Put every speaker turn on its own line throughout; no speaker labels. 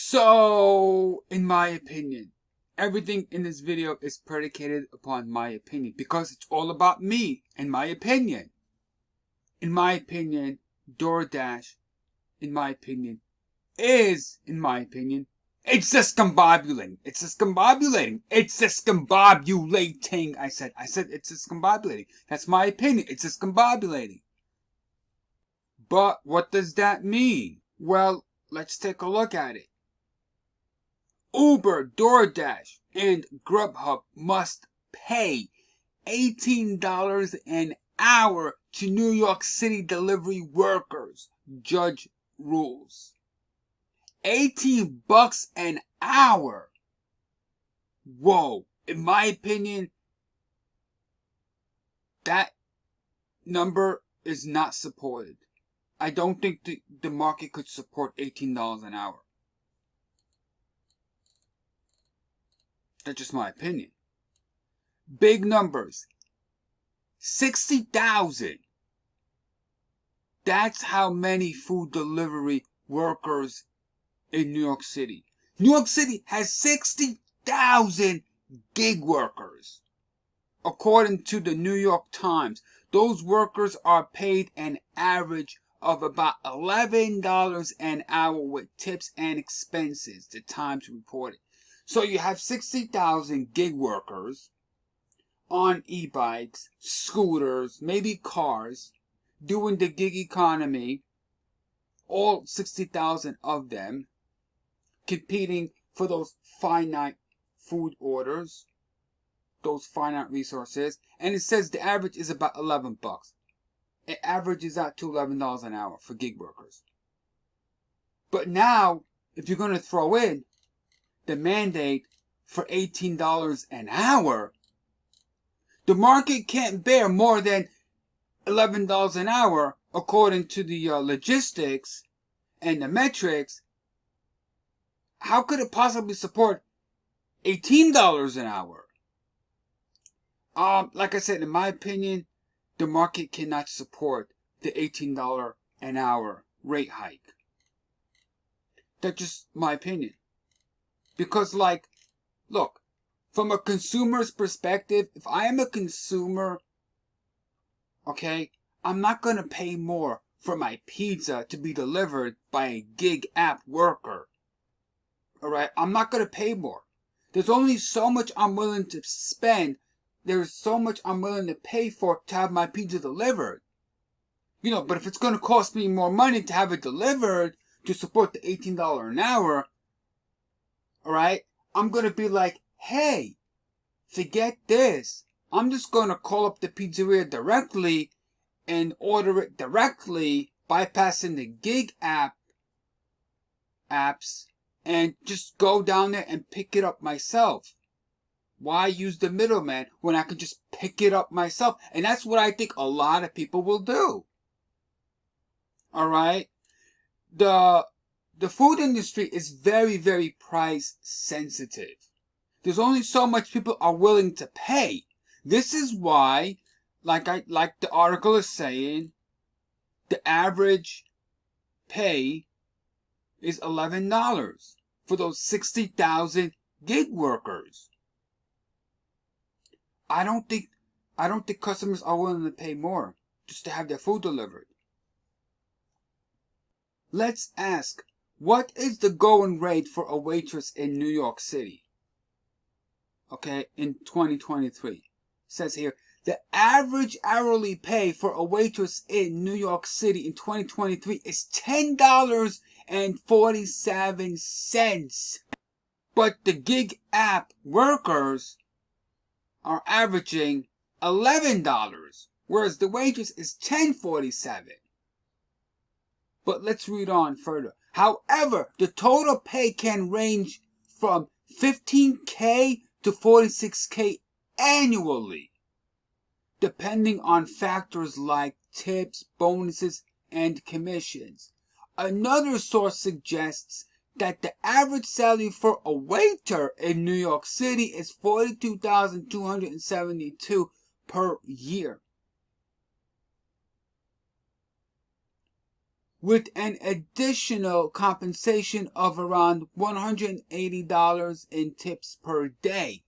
So, in my opinion, everything in this video is predicated upon my opinion because it's all about me and my opinion. In my opinion, DoorDash, it's discombobulating. It's discombobulating. I said it's discombobulating. That's my opinion. It's discombobulating. But what does that mean? Well, let's take a look at it. Uber, DoorDash, and Grubhub must pay $18 an hour to New York City delivery workers. Judge rules. $18 an hour. Whoa. In my opinion, that number is not supported. I don't think the market could support $18 an hour. That's just my opinion. Big numbers. 60,000. That's how many food delivery workers in New York City. New York City has 60,000 gig workers. According to the New York Times, those workers are paid an average of about $11 an hour with tips and expenses, the Times reported. So you have 60,000 gig workers on e-bikes, scooters, maybe cars, doing the gig economy, all 60,000 of them, competing for those finite food orders, those finite resources, and it says the average is about $11. It averages out to $11 an hour for gig workers. But now, if you're going to throw in the mandate for $18 an hour, the market can't bear more than $11 an hour according to the logistics and the metrics. How could it possibly support $18 an hour? Like I said, in my opinion, the market cannot support the $18 an hour rate hike. That's just my opinion. Because, look, from a consumer's perspective, if I am a consumer, okay, I'm not going to pay more for my pizza to be delivered by a gig app worker. Alright, I'm not going to pay more. There's only so much I'm willing to spend. There's so much I'm willing to pay for to have my pizza delivered. But if it's going to cost me more money to have it delivered to support the $18 an hour, alright, I'm going to be like, hey, forget this. I'm just going to call up the pizzeria directly and order it directly, bypassing the gig apps, and just go down there and pick it up myself. Why use the middleman when I can just pick it up myself? And that's what I think a lot of people will do. Alright? The food industry is very, very price sensitive. There's only so much people are willing to pay. This is why, like the article is saying, the average pay is $11 for those 60,000 gig workers. I don't think customers are willing to pay more just to have their food delivered. Let's ask, what is the going rate for a waitress in New York City? Okay, in 2023. It says here, the average hourly pay for a waitress in New York City in 2023 is $10.47. But the gig app workers are averaging $11, whereas the waitress is $10.47. But let's read on further. However, the total pay can range from $15K to $46K annually, depending on factors like tips, bonuses, and commissions. Another source suggests that the average salary for a waiter in New York City is $42,272 per year. with an additional compensation of around $180 in tips per day.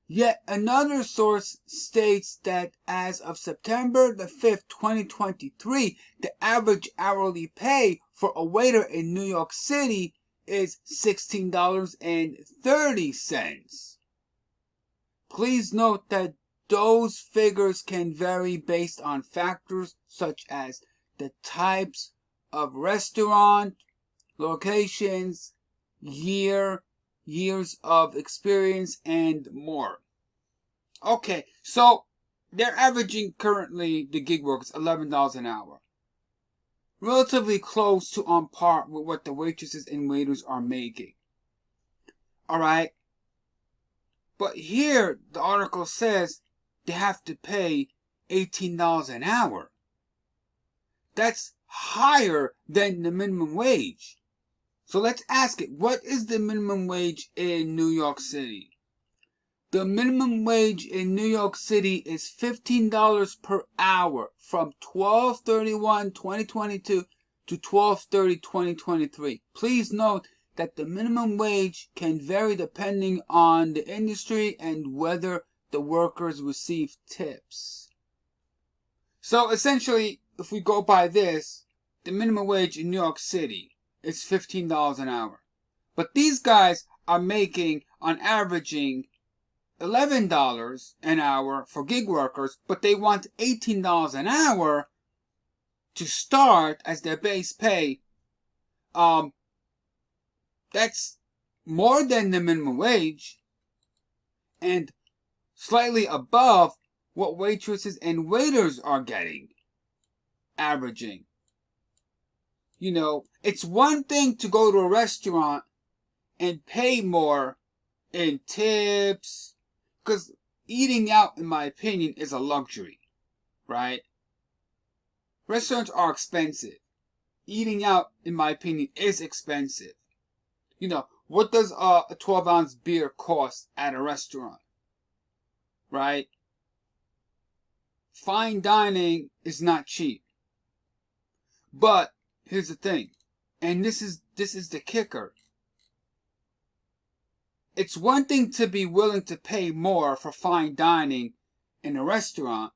Yet another source states that as of September the 5th, 2023, the average hourly pay for a waiter in New York City is $16.30. Please note that those figures can vary based on factors such as the types of restaurant, locations, years of experience, and more. Okay, so they're averaging currently, the gig workers, $11 an hour. Relatively close to on par with what the waitresses and waiters are making. Alright? But here, the article says they have to pay $18 an hour. That's higher than the minimum wage. So let's ask it, what is the minimum wage in New York City? The minimum wage in New York City is $15 per hour from 12/31/2022 to 12/30/2023. Please note that the minimum wage can vary depending on the industry and whether the workers receive tips. So essentially, if we go by this, the minimum wage in New York City is $15 an hour. But these guys are making, on averaging, $11 an hour for gig workers, but they want $18 an hour to start as their base pay. That's more than the minimum wage and slightly above what waitresses and waiters are getting, averaging. You know, it's one thing to go to a restaurant and pay more in tips, because eating out, in my opinion, is a luxury, right? Restaurants are expensive. Eating out, in my opinion, is expensive. You know, what does a 12-ounce beer cost at a restaurant, right? Fine dining is not cheap. But here's the thing, and this is the kicker. It's one thing to be willing to pay more for fine dining in a restaurant.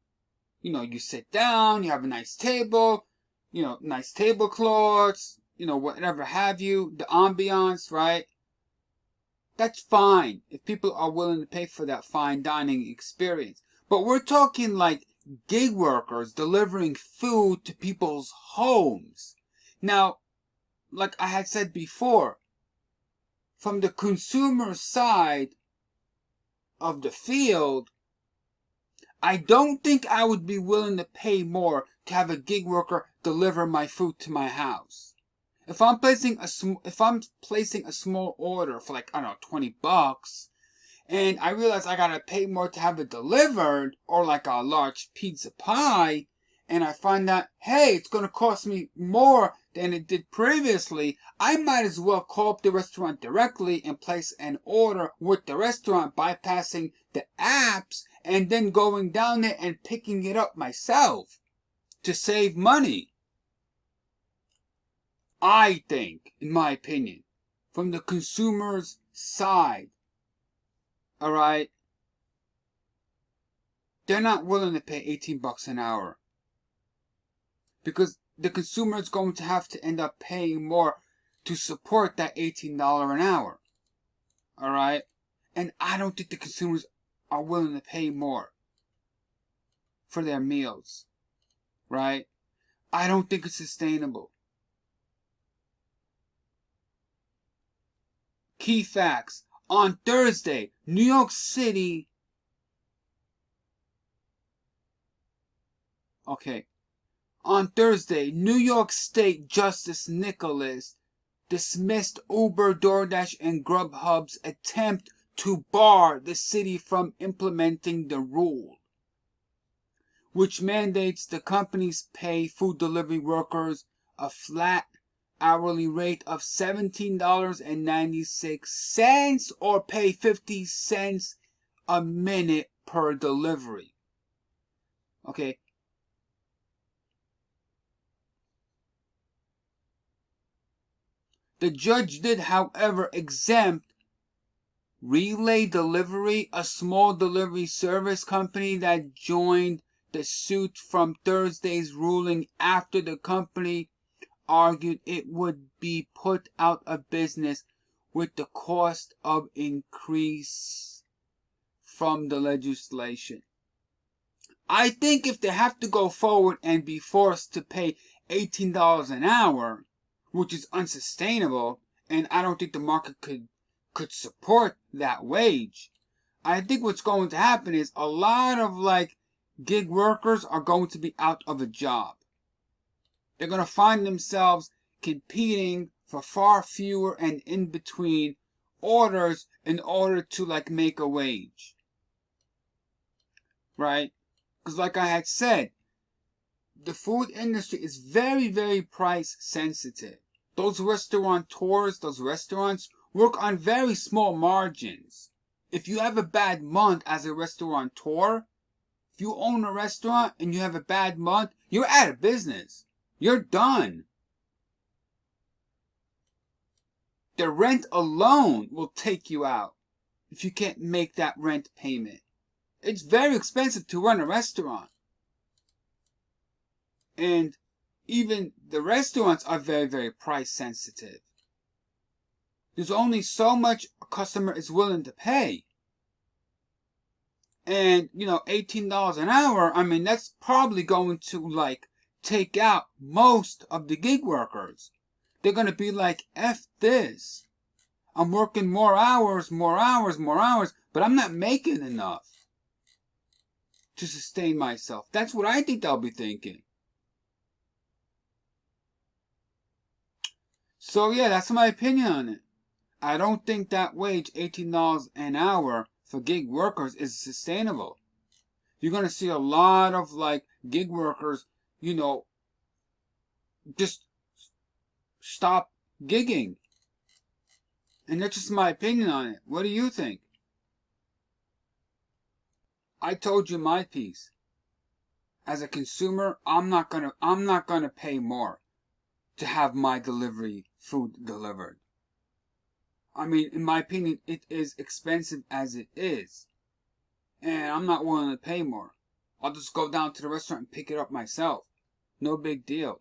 You know, you sit down, you have a nice table, you know, nice tablecloths, you know, whatever have you, the ambiance, right? That's fine if people are willing to pay for that fine dining experience. But we're talking like gig workers delivering food to people's homes. Now, like I had said before, from the consumer side of the field, I don't think I would be willing to pay more to have a gig worker deliver my food to my house. If I'm placing a small order for like, I don't know, $20, and I realize I gotta pay more to have it delivered, or like a large pizza pie, and I find out, hey, it's gonna cost me more than it did previously, I might as well call up the restaurant directly and place an order with the restaurant, bypassing the apps and then going down there and picking it up myself to save money. I think, in my opinion, from the consumer's side, alright, they're not willing to pay $18 an hour. Because the consumer is going to have to end up paying more to support that $18 an hour. Alright? And I don't think the consumers are willing to pay more for their meals. Right? I don't think it's sustainable. Key facts. On Thursday, New York City... On Thursday, New York State Justice Nicholas dismissed Uber, DoorDash, and Grubhub's attempt to bar the city from implementing the rule, which mandates the companies pay food delivery workers a flat hourly rate of $17.96 or pay 50 cents a minute per delivery. Okay. The judge did, however, exempt Relay Delivery, a small delivery service company that joined the suit from Thursday's ruling after the company argued it would be put out of business with the cost of increase from the legislation. I think if they have to go forward and be forced to pay $18 an hour, which is unsustainable, and I don't think the market could support that wage, I think what's going to happen is a lot of gig workers are going to be out of a job. They're going to find themselves competing for far fewer and in between orders in order to make a wage. Right? Because like I had said, the food industry is very, very price sensitive. Those restaurateurs, those restaurants work on very small margins. If you have a bad month as a restaurateur, if you own a restaurant and you have a bad month, you're out of business. You're done. The rent alone will take you out if you can't make that rent payment. It's very expensive to run a restaurant. And even the restaurants are very, very price sensitive. There's only so much a customer is willing to pay. And, $18 an hour, that's probably going to, take out most of the gig workers. They're going to be like, F this. I'm working more hours, but I'm not making enough to sustain myself. That's what I think they'll be thinking. So yeah, that's my opinion on it. I don't think that wage, $18 an hour for gig workers, is sustainable. You're going to see a lot of gig workers, just stop gigging. And that's just my opinion on it. What do you think? I told you my piece. As a consumer, I'm not gonna pay more to have my food delivered. In my opinion, it is expensive as it is. And I'm not willing to pay more. I'll just go down to the restaurant and pick it up myself. No big deal.